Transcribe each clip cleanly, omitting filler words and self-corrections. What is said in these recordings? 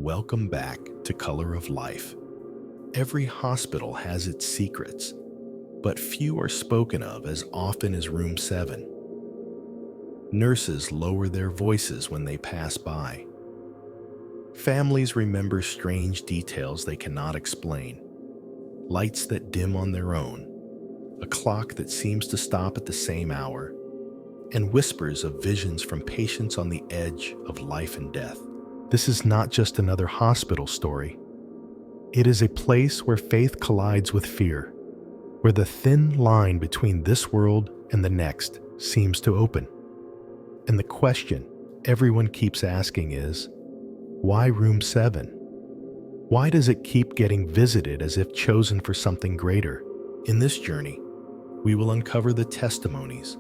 Welcome back to Color of Life. Every hospital has its secrets, but few are spoken of as often as Room 7. Nurses lower their voices when they pass by. Families remember strange details they cannot explain. Lights that dim on their own, a clock that seems to stop at the same hour, and whispers of visions from patients on the edge of life and death. This is not just another hospital story. It is a place where faith collides with fear, where the thin line between this world and the next seems to open. And the question everyone keeps asking is, why Room 7? Why does it keep getting visited as if chosen for something greater? In this journey, we will uncover the testimonies,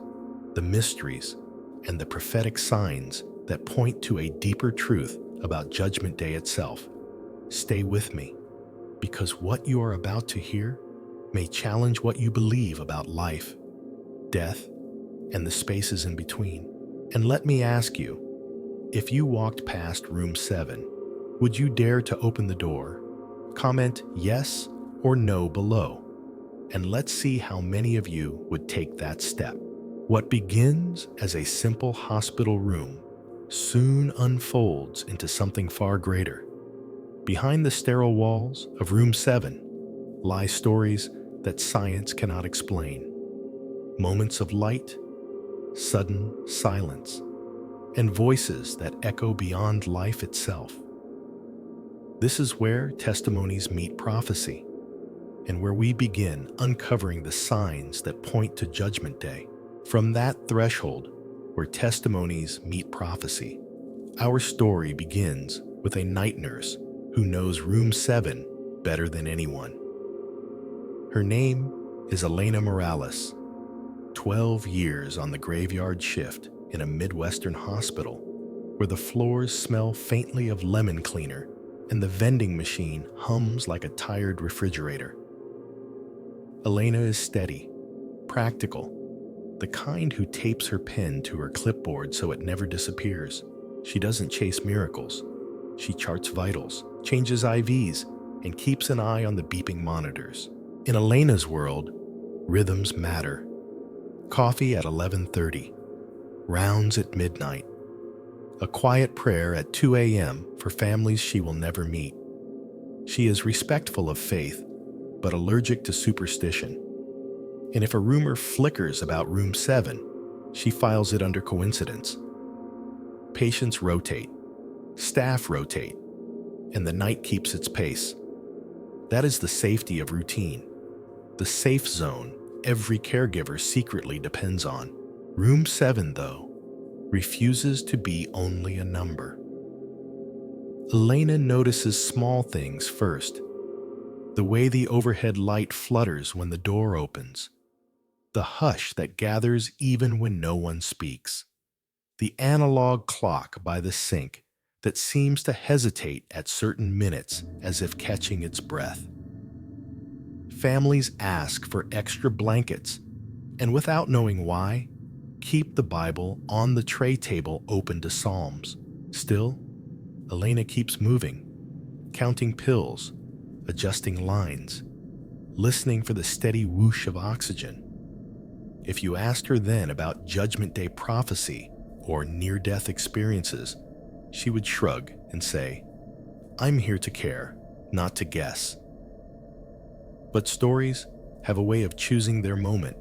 the mysteries, and the prophetic signs that point to a deeper truth about Judgment Day itself. Stay with me, because what you are about to hear may challenge what you believe about life, death, and the spaces in between. And let me ask you, if you walked past Room 7, would you dare to open the door? Comment yes or no below, and let's see how many of you would take that step. What begins as a simple hospital room soon unfolds into something far greater. Behind the sterile walls of Room 7 lie stories that science cannot explain. Moments of light, sudden silence, and voices that echo beyond life itself. This is where testimonies meet prophecy, and where we begin uncovering the signs that point to Judgment Day. From that threshold where testimonies meet prophecy, our story begins with a night nurse who knows Room 7 better than anyone. Her name is Elena Morales. 12 years on the graveyard shift in a Midwestern hospital where the floors smell faintly of lemon cleaner and the vending machine hums like a tired refrigerator. Elena is steady, practical, the kind who tapes her pen to her clipboard so it never disappears. She doesn't chase miracles. She charts vitals, changes IVs, and keeps an eye on the beeping monitors. In Elena's world, rhythms matter. Coffee at 11:30, rounds at midnight, a quiet prayer at 2 a.m. for families she will never meet. She is respectful of faith, but allergic to superstition. And if a rumor flickers about Room 7, she files it under coincidence. Patients rotate, staff rotate, and the night keeps its pace. That is the safety of routine, the safe zone every caregiver secretly depends on. Room 7, though, refuses to be only a number. Elena notices small things first. The way the overhead light flutters when the door opens. The hush that gathers even when no one speaks. The analog clock by the sink that seems to hesitate at certain minutes as if catching its breath. Families ask for extra blankets, and without knowing why, keep the Bible on the tray table open to Psalms. Still, Elena keeps moving, counting pills, adjusting lines, listening for the steady whoosh of oxygen. If you asked her then about Judgment Day prophecy or near-death experiences, she would shrug and say, "I'm here to care, not to guess." But stories have a way of choosing their moment.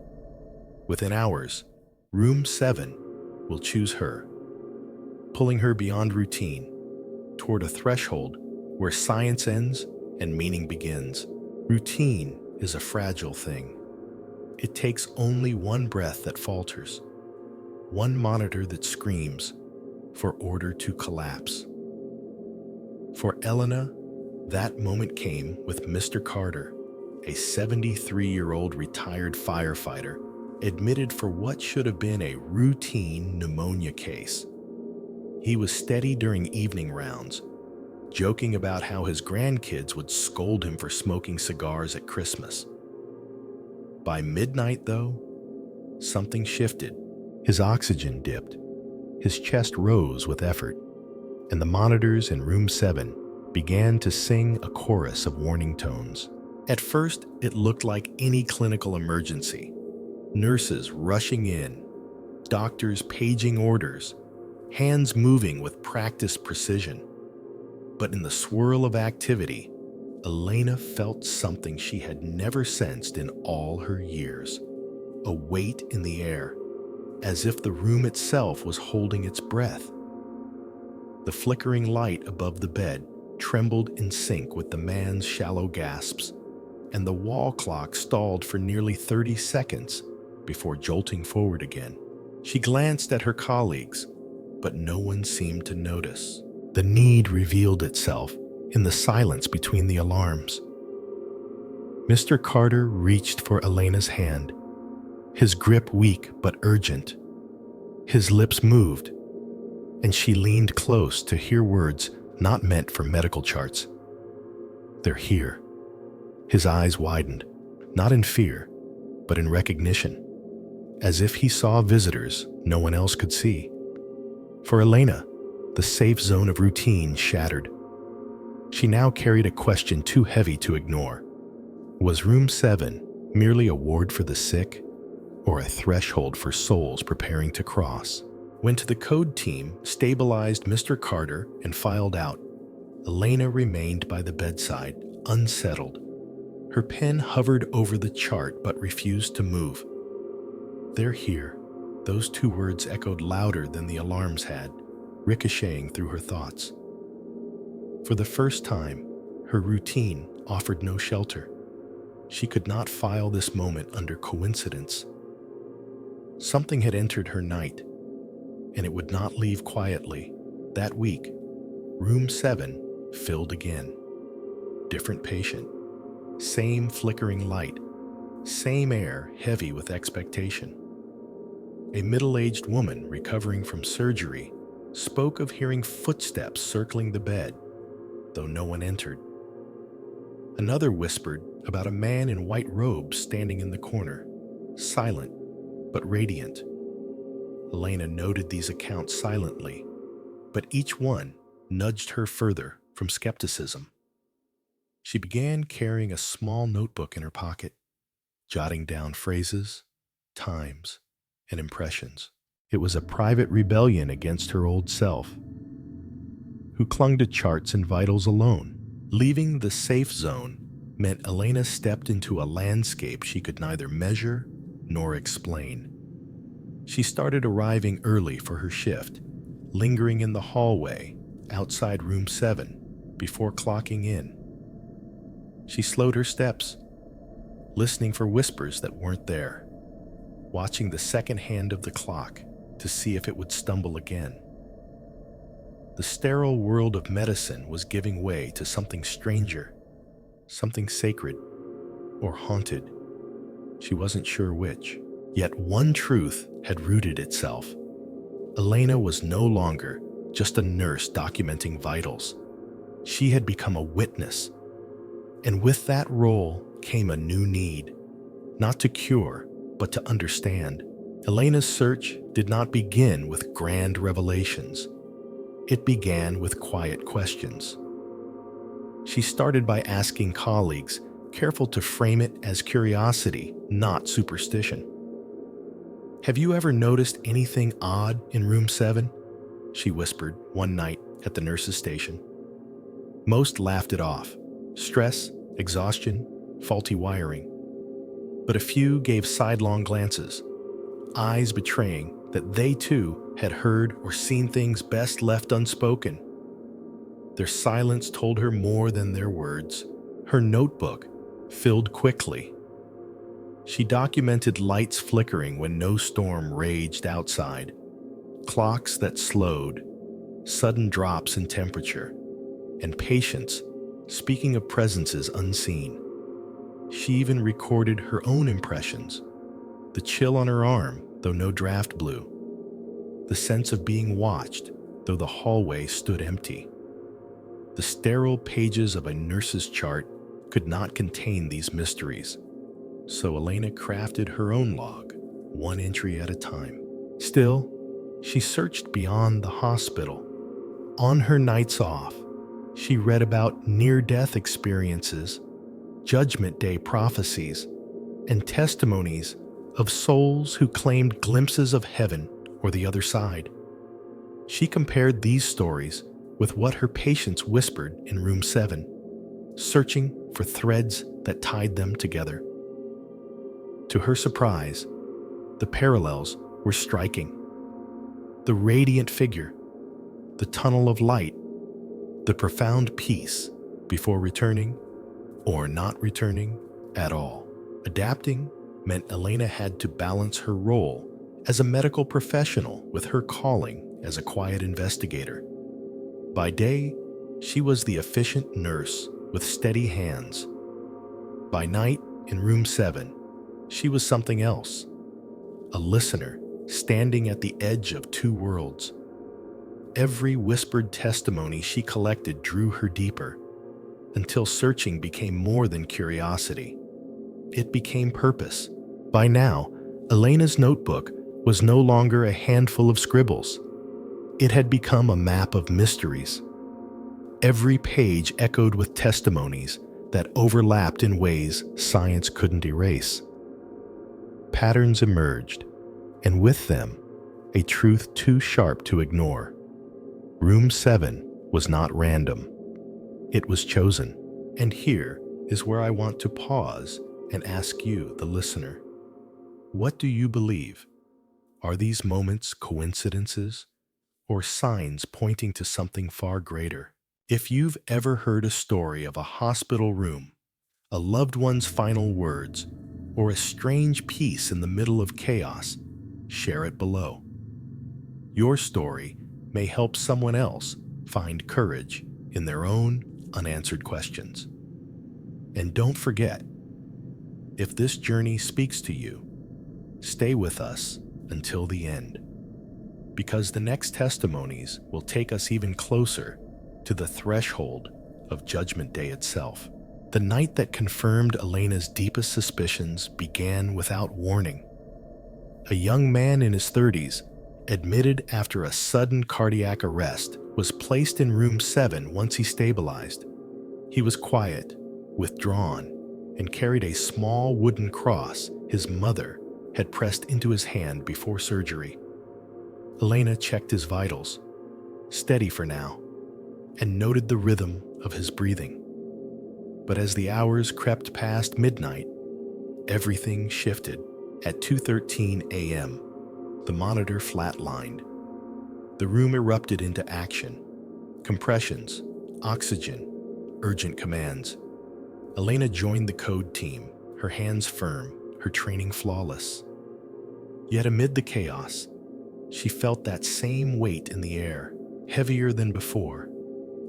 Within hours, Room 7 will choose her, pulling her beyond routine, toward a threshold where science ends and meaning begins. Routine is a fragile thing. It takes only one breath that falters, one monitor that screams for order to collapse. For Elena, that moment came with Mr. Carter, a 73-year-old retired firefighter, admitted for what should have been a routine pneumonia case. He was steady during evening rounds, joking about how his grandkids would scold him for smoking cigars at Christmas. By midnight, though, something shifted. His oxygen dipped, his chest rose with effort, and the monitors in Room 7 began to sing a chorus of warning tones. At first, it looked like any clinical emergency. Nurses rushing in, doctors paging orders, hands moving with practiced precision. But in the swirl of activity, Elena felt something she had never sensed in all her years. A weight in the air, as if the room itself was holding its breath. The flickering light above the bed trembled in sync with the man's shallow gasps, and the wall clock stalled for nearly 30 seconds before jolting forward again. She glanced at her colleagues, but no one seemed to notice. The need revealed itself in the silence between the alarms. Mr. Carter reached for Elena's hand, his grip weak but urgent. His lips moved, and she leaned close to hear words not meant for medical charts. "They're here." His eyes widened, not in fear, but in recognition, as if he saw visitors no one else could see. For Elena, the safe zone of routine shattered. She now carried a question too heavy to ignore. Was Room 7 merely a ward for the sick, or a threshold for souls preparing to cross? When the code team stabilized Mr. Carter and filed out, Elena remained by the bedside, unsettled. Her pen hovered over the chart but refused to move. "They're here." Those two words echoed louder than the alarms had, ricocheting through her thoughts. For the first time, her routine offered no shelter. She could not file this moment under coincidence. Something had entered her night, and it would not leave quietly. That week, Room 7 filled again. Different patient, same flickering light, same air heavy with expectation. A middle-aged woman recovering from surgery spoke of hearing footsteps circling the bed, though no one entered. Another whispered about a man in white robes standing in the corner, silent but radiant. Elena noted these accounts silently, but each one nudged her further from skepticism. She began carrying a small notebook in her pocket, jotting down phrases, times, and impressions. It was a private rebellion against her old self, who clung to charts and vitals alone. Leaving the safe zone meant Elena stepped into a landscape she could neither measure nor explain. She started arriving early for her shift, lingering in the hallway outside Room 7 before clocking in. She slowed her steps, listening for whispers that weren't there, watching the second hand of the clock to see if it would stumble again. The sterile world of medicine was giving way to something stranger, something sacred, or haunted. She wasn't sure which. Yet one truth had rooted itself. Elena was no longer just a nurse documenting vitals. She had become a witness. And with that role came a new need, not to cure, but to understand. Elena's search did not begin with grand revelations. It began with quiet questions. She started by asking colleagues, careful to frame it as curiosity, not superstition. "Have you ever noticed anything odd in Room 7? She whispered one night at the nurse's station. Most laughed it off. Stress, exhaustion, faulty wiring. But a few gave sidelong glances, eyes betraying that they too had heard or seen things best left unspoken. Their silence told her more than their words. Her notebook filled quickly. She documented lights flickering when no storm raged outside, clocks that slowed, sudden drops in temperature, and patients speaking of presences unseen. She even recorded her own impressions, the chill on her arm, though no draft blew, the sense of being watched, though the hallway stood empty. The sterile pages of a nurse's chart could not contain these mysteries, so Elena crafted her own log, one entry at a time. Still, she searched beyond the hospital. On her nights off, She read about near-death experiences, Judgment Day prophecies, and testimonies of souls who claimed glimpses of heaven or the other side. She compared these stories with what her patients whispered in room 7, searching for threads that tied them together. To her surprise, the parallels were striking. The radiant figure, the tunnel of light, the profound peace before returning or not returning at all. Adapting meant Elena had to balance her role as a medical professional with her calling as a quiet investigator. By day, she was the efficient nurse with steady hands. By night, in room 7, she was something else, a listener standing at the edge of two worlds. Every whispered testimony she collected drew her deeper, until searching became more than curiosity. It became purpose. By now, Elena's notebook was no longer a handful of scribbles. It had become a map of mysteries. Every page echoed with testimonies that overlapped in ways science couldn't erase. Patterns emerged, and with them, a truth too sharp to ignore. Room 7 was not random. It was chosen. And here is where I want to pause and ask you, the listener, what do you believe? Are these moments coincidences or signs pointing to something far greater? If you've ever heard a story of a hospital room, a loved one's final words, or a strange peace in the middle of chaos, share it below. Your story may help someone else find courage in their own unanswered questions. And don't forget, if this journey speaks to you, stay with us until the end, because the next testimonies will take us even closer to the threshold of Judgment Day itself. The night that confirmed Elena's deepest suspicions began without warning. A young man in his 30s, admitted after a sudden cardiac arrest, was placed in room 7 once he stabilized. He was quiet, withdrawn, and carried a small wooden cross his mother had pressed into his hand before surgery. Elena checked his vitals, steady for now, and noted the rhythm of his breathing. But as the hours crept past midnight, everything shifted. At 2:13 a.m., the monitor flatlined. The room erupted into action. Compressions, oxygen, urgent commands. Elena joined the code team, her hands firm, her training flawless. Yet amid the chaos, she felt that same weight in the air, heavier than before,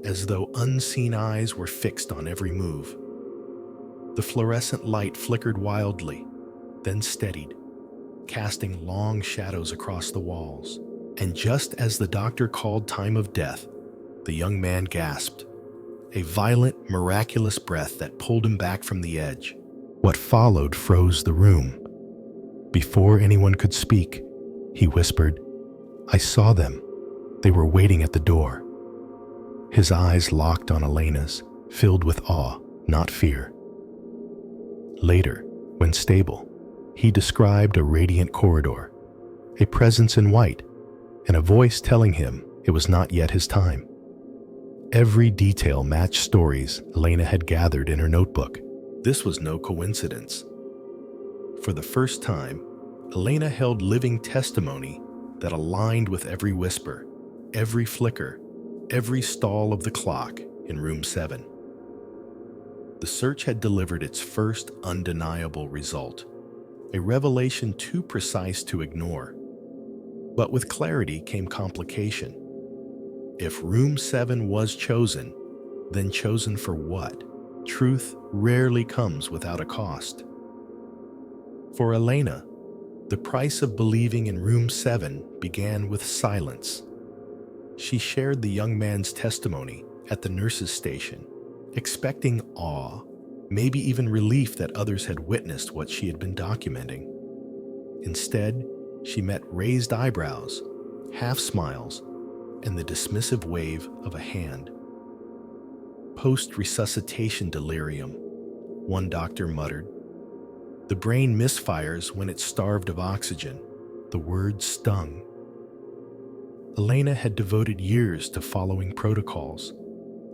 as though unseen eyes were fixed on every move. The fluorescent light flickered wildly, then steadied, casting long shadows across the walls. And just as the doctor called time of death, the young man gasped, a violent, miraculous breath that pulled him back from the edge. What followed froze the room. Before anyone could speak, he whispered, "I saw them. They were waiting at the door." His eyes locked on Elena's, filled with awe, not fear. Later, when stable, he described a radiant corridor, a presence in white, and a voice telling him it was not yet his time. Every detail matched stories Elena had gathered in her notebook. This was no coincidence. For the first time, Elena held living testimony that aligned with every whisper, every flicker, every stall of the clock in room 7. The search had delivered its first undeniable result, a revelation too precise to ignore. But with clarity came complication. If room 7 was chosen, then chosen for what? Truth rarely comes without a cost. For Elena, the price of believing in room 7 began with silence. She shared the young man's testimony at the nurse's station, expecting awe, maybe even relief that others had witnessed what she had been documenting. Instead, she met raised eyebrows, half smiles, and the dismissive wave of a hand. post-resuscitation delirium, one doctor muttered. The brain misfires when it's starved of oxygen. The words stung. Elena had devoted years to following protocols,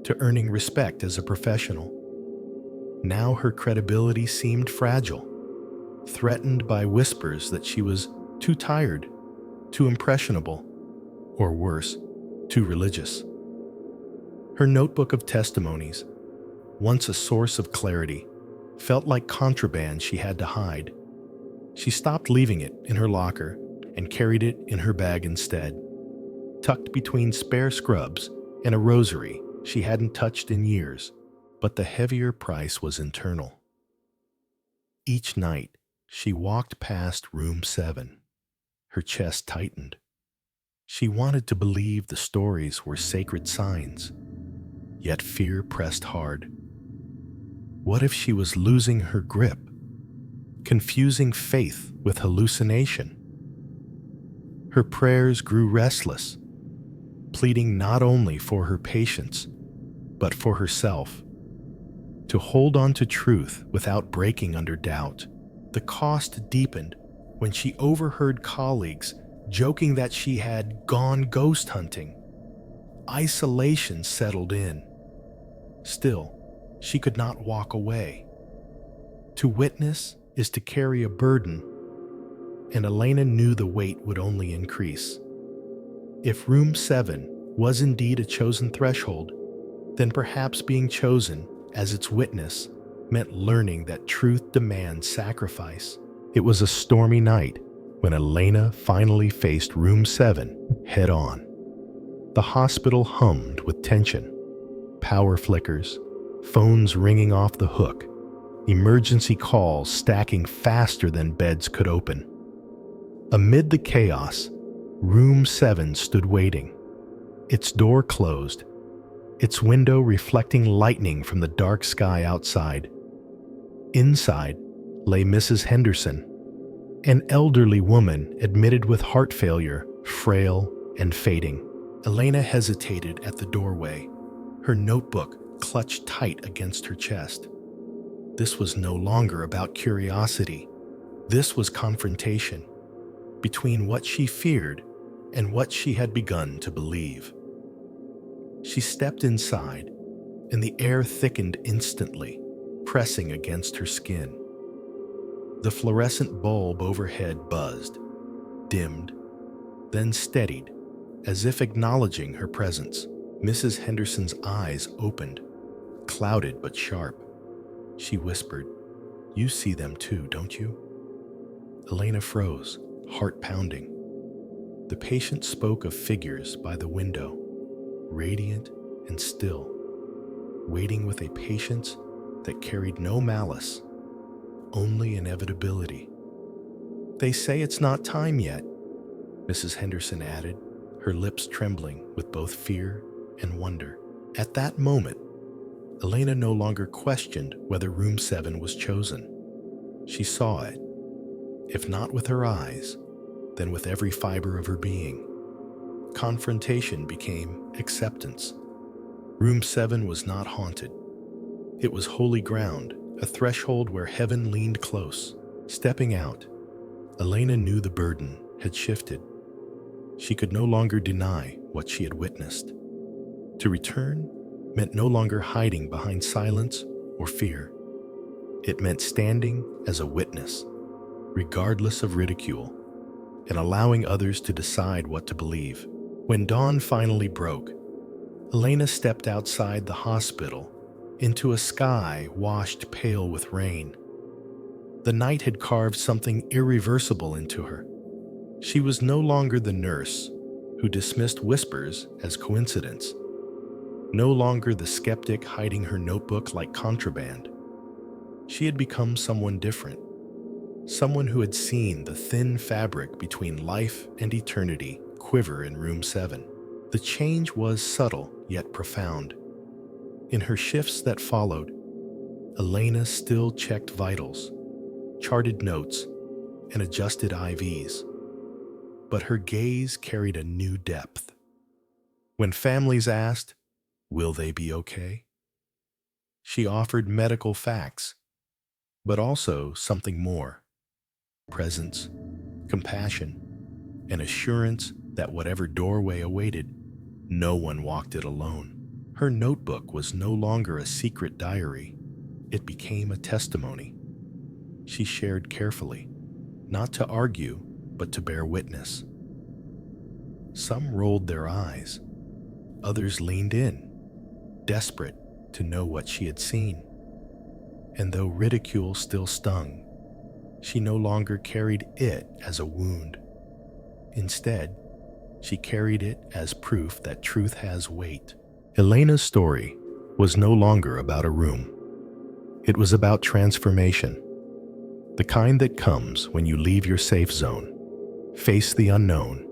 to earning respect as a professional. Now her credibility seemed fragile, threatened by whispers that she was too tired, too impressionable, or worse, too religious. Her notebook of testimonies, once a source of clarity, felt like contraband she had to hide. She stopped leaving it in her locker and carried it in her bag instead, tucked between spare scrubs and a rosary she hadn't touched in years, but the heavier price was internal. Each night, she walked past room 7. Her chest tightened. She wanted to believe the stories were sacred signs, yet fear pressed hard. What if she was losing her grip, confusing faith with hallucination? Her prayers grew restless, pleading not only for her patients, but for herself. To hold on to truth without breaking under doubt. The cost deepened when she overheard colleagues joking that she had gone ghost hunting. Isolation settled in. Still, she could not walk away. To witness is to carry a burden, and Elena knew the weight would only increase. If room 7 was indeed a chosen threshold, then perhaps being chosen as its witness meant learning that truth demands sacrifice. It was a stormy night when Elena finally faced room 7 head on. The hospital hummed with tension. Power flickers, phones ringing off the hook, emergency calls stacking faster than beds could open. Amid the chaos, room 7 stood waiting. Its door closed, its window reflecting lightning from the dark sky outside. Inside lay Mrs. Henderson, an elderly woman admitted with heart failure, frail and fading. Elena hesitated at the doorway, her notebook clutched tight against her chest. This was no longer about curiosity. This was confrontation between what she feared and what she had begun to believe. She stepped inside, and the air thickened instantly, pressing against her skin. The fluorescent bulb overhead buzzed, dimmed, then steadied, as if acknowledging her presence. Mrs. Henderson's eyes opened, clouded but sharp. She whispered, "You see them too, don't you?" Elena froze, heart pounding. The patient spoke of figures by the window, radiant and still, waiting with a patience that carried no malice, only inevitability. "They say it's not time yet," Mrs. Henderson added, her lips trembling with both fear and wonder. At that moment, Elena no longer questioned whether room 7 was chosen. She saw it, if not with her eyes, then with every fiber of her being. Confrontation became acceptance. Room 7 was not haunted. It was holy ground, a threshold where heaven leaned close. Stepping out, Elena knew the burden had shifted. She could no longer deny what she had witnessed. To return meant no longer hiding behind silence or fear. It meant standing as a witness, regardless of ridicule, and allowing others to decide what to believe. When dawn finally broke, Elena stepped outside the hospital into a sky washed pale with rain. The night had carved something irreversible into her. She was no longer the nurse who dismissed whispers as coincidence, no longer the skeptic hiding her notebook like contraband. She had become someone different, someone who had seen the thin fabric between life and eternity quiver in room 7. The change was subtle yet profound. In her shifts that followed, Elena still checked vitals, charted notes, and adjusted IVs. But her gaze carried a new depth. When families asked, "Will they be okay?" She offered medical facts, but also something more: presence, compassion, and assurance that whatever doorway awaited, no one walked it alone. Her notebook was no longer a secret diary. It became a testimony. She shared carefully, not to argue, but to bear witness. Some rolled their eyes. Others leaned in, desperate to know what she had seen. And though ridicule still stung, she no longer carried it as a wound. Instead, she carried it as proof that truth has weight. Elena's story was no longer about a room. It was about transformation, the kind that comes when you leave your safe zone, face the unknown,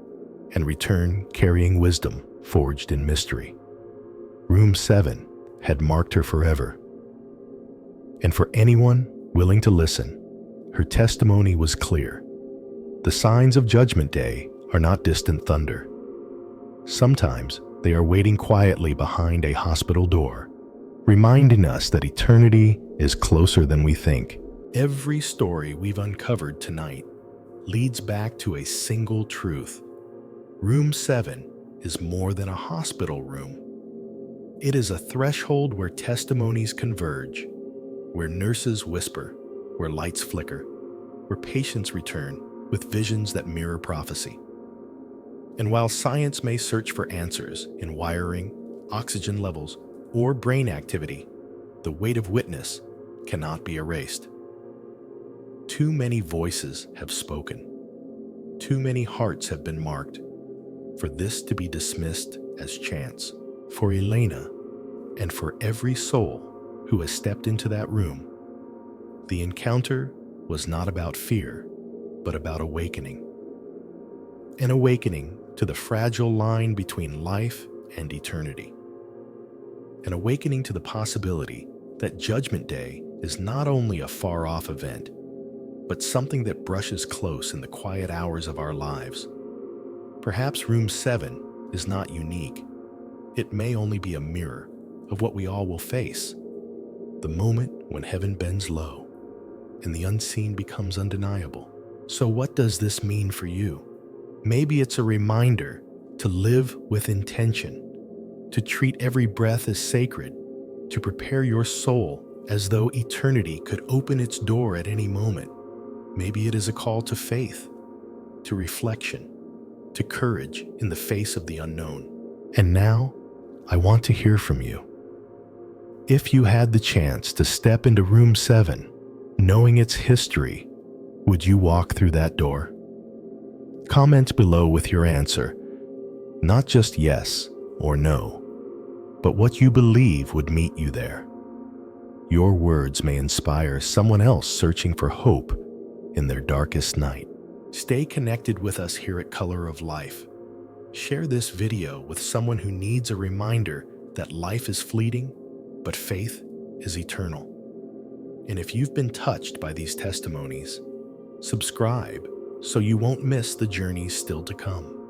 and return carrying wisdom forged in mystery. Room 7 had marked her forever. And for anyone willing to listen, her testimony was clear. The signs of Judgment Day are not distant thunder. Sometimes they are waiting quietly behind a hospital door, reminding us that eternity is closer than we think. Every story we've uncovered tonight leads back to a single truth. Room 7 is more than a hospital room. It is a threshold where testimonies converge, where nurses whisper, where lights flicker, where patients return with visions that mirror prophecy. And while science may search for answers in wiring, oxygen levels, or brain activity, the weight of witness cannot be erased. Too many voices have spoken. Too many hearts have been marked for this to be dismissed as chance. For Elena, and for every soul who has stepped into that room, the encounter was not about fear, but about awakening. An awakening to the fragile line between life and eternity. An awakening to the possibility that Judgment Day is not only a far-off event, but something that brushes close in the quiet hours of our lives. Perhaps Room 7 is not unique. It may only be a mirror of what we all will face. The moment when heaven bends low and the unseen becomes undeniable. So what does this mean for you? Maybe it's a reminder to live with intention, to treat every breath as sacred, to prepare your soul as though eternity could open its door at any moment. Maybe it is a call to faith, to reflection, to courage in the face of the unknown. And now, I want to hear from you. If you had the chance to step into Room 7, knowing its history, would you walk through that door? Comment below with your answer, not just yes or no, but what you believe would meet you there. Your words may inspire someone else searching for hope in their darkest night. Stay connected with us here at Color of Life. Share this video with someone who needs a reminder that life is fleeting, but faith is eternal. And if you've been touched by these testimonies, subscribe so you won't miss the journeys still to come.